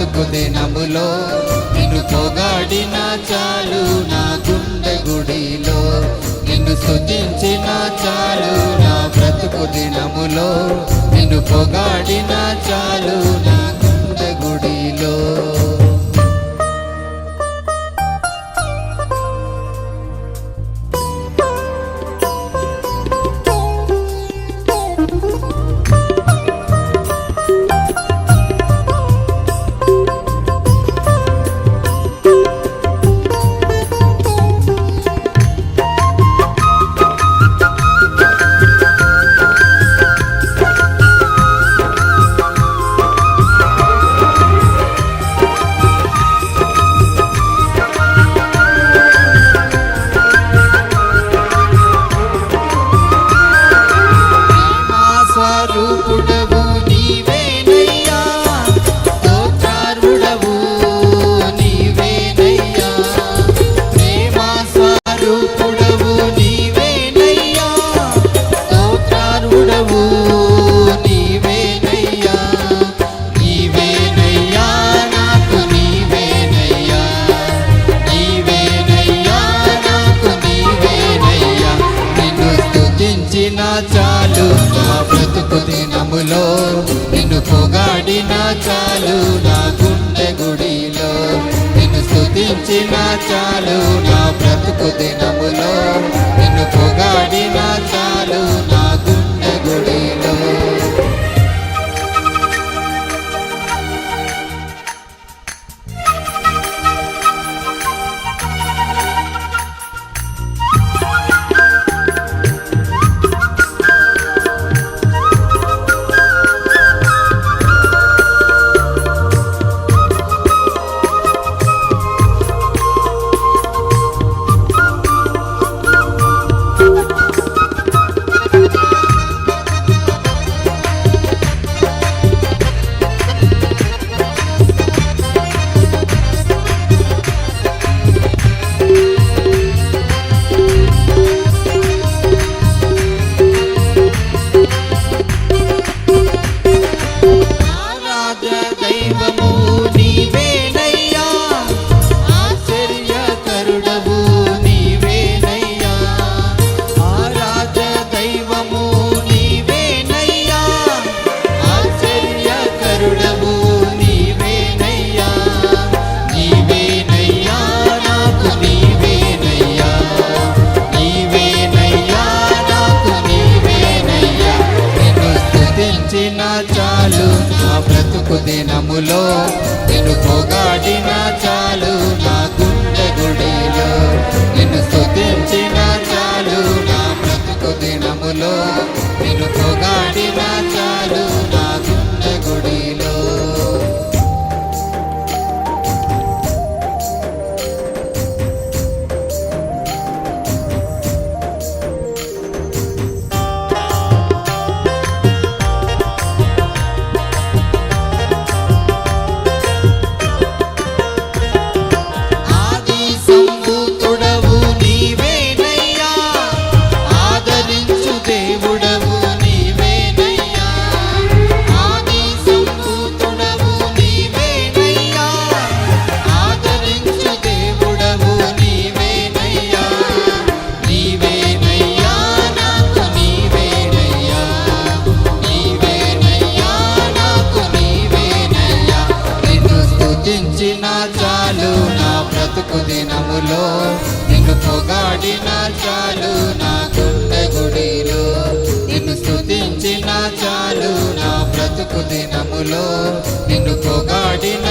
బ్రతుకు దినములో నిన్ను పొగాడిన చాలు నా గుండె గుడిలో, నిన్ను స్తుతించిన చాలు నా బ్రతుకు దినములో, నిన్ను పొగాడిన చాలు నా గుండె గుడిలో. చాలు నా బ్రతుకు దినములో నిన్ను పొగాడిన చాలు నా గుండె గుడిలో, నిన్ను స్తుతించిన చాలు నా బ్రతుకు దినములో, నిన్ను పొగాడిన చాలు నా గుండె గుడిలో. చాలు నా బ్రతుకు దినములో నిన్ను పొగాడిన చాలు నా గుండె గుడిలో, నిన్ను స్తుతించిన చాలు నా బ్రతుకు దినములో, నిన్ను పొగాడిన చాలు నా గుండె గుడిలో. చాలు నా బ్రతుకు దినములో నిన్ను పొగాడిన చాలు నా గుండె గుడిలో, నిన్ను స్తుతించిన చాలు నా బ్రతుకు దినములో, నిన్ను పొగాడిన